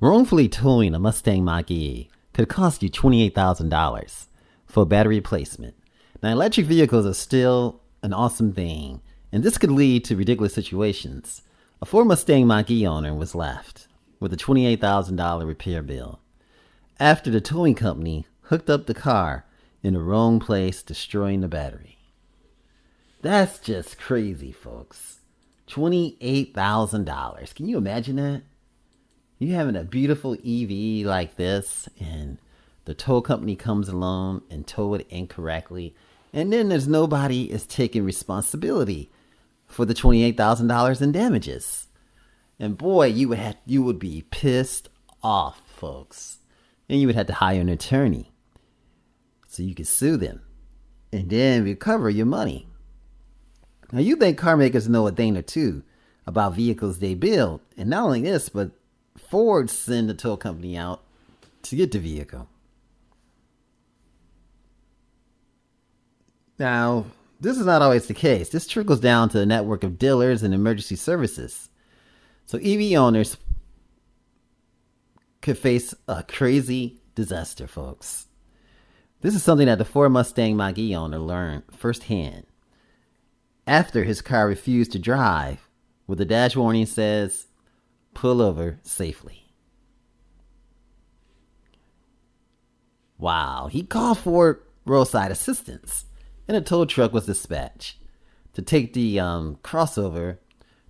Wrongfully towing a Mustang Mach-E could cost you $28,000 for battery replacement. Now, electric vehicles are still an awesome thing, and this could lead to ridiculous situations. A Ford Mustang Mach-E owner was left with a $28,000 repair bill after the towing company hooked up the car in the wrong place, destroying the battery. That's just crazy, folks. $28,000. Can you imagine that? You having a beautiful EV like this, and the tow company comes along and tow it incorrectly, and then there's nobody is taking responsibility for the $28,000 in damages. And boy, you would be pissed off, folks. And you would have to hire an attorney so you could sue them and then recover your money. Now, you think car makers know a thing or two about vehicles they build, and not only this, but Ford send the tow company out to get the vehicle. Now, this is not always the case. This trickles down to a network of dealers and emergency services. So EV owners could face a crazy disaster, folks. This is something that the Ford Mustang Mach-E owner learned firsthand after his car refused to drive, where the dash warning says, "Pull over safely." Wow, he called for roadside assistance, and a tow truck was dispatched to take the crossover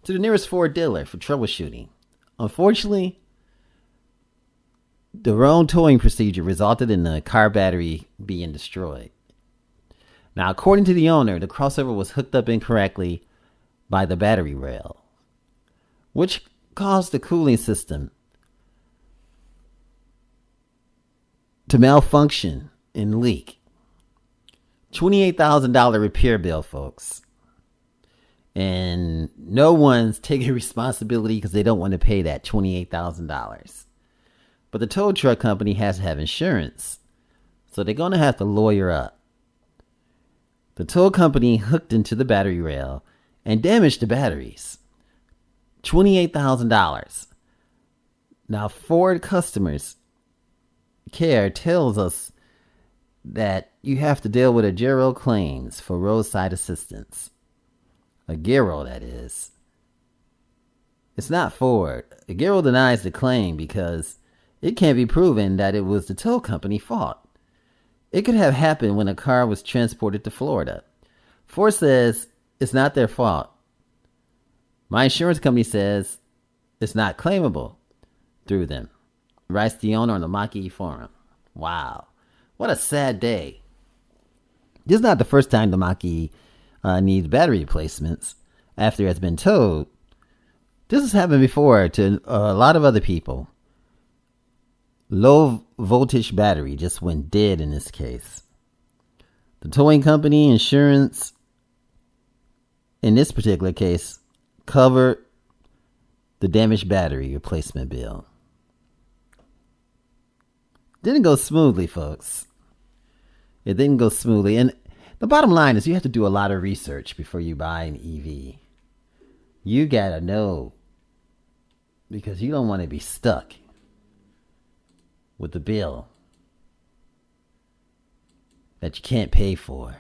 to the nearest Ford dealer for troubleshooting. Unfortunately, the wrong towing procedure resulted in the car battery being destroyed. Now, according to the owner, the crossover was hooked up incorrectly by the battery rail, which caused the cooling system to malfunction and leak. $28,000 repair bill, folks. And no one's taking responsibility because they don't want to pay that $28,000. But the tow truck company has to have insurance, so they're going to have to lawyer up. The tow company hooked into the battery rail and damaged the batteries. $28,000. Now, Ford customers care tells us that you have to deal with a GERO claims for roadside assistance. A GERO, that is. It's not Ford. A GERO denies the claim because it can't be proven that it was the tow company fault. It could have happened when a car was transported to Florida. Ford says it's not their fault. My insurance company says it's not claimable through them, writes the owner on the Mach-E forum. Wow, what a sad day. This is not the first time the Mach-E needs battery replacements after it has been towed. This has happened before to a lot of other people. Low voltage battery just went dead in this case. The towing company insurance in this particular case covered the damaged battery replacement bill. Didn't go smoothly, folks. It didn't go smoothly. And the bottom line is you have to do a lot of research before you buy an EV. You gotta know, because you don't want to be stuck with the bill that you can't pay for.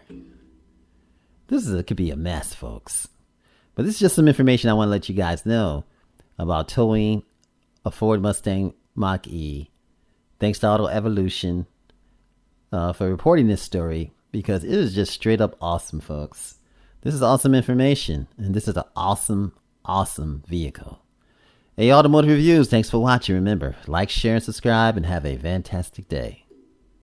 It could be a mess, folks. But this is just some information I want to let you guys know about towing a Ford Mustang Mach-E. Thanks to Auto Evolution for reporting this story, because it is just straight up awesome, folks. This is awesome information, and this is an awesome, awesome vehicle. Hey, Automotive Reviews, thanks for watching. Remember, like, share, and subscribe, and have a fantastic day.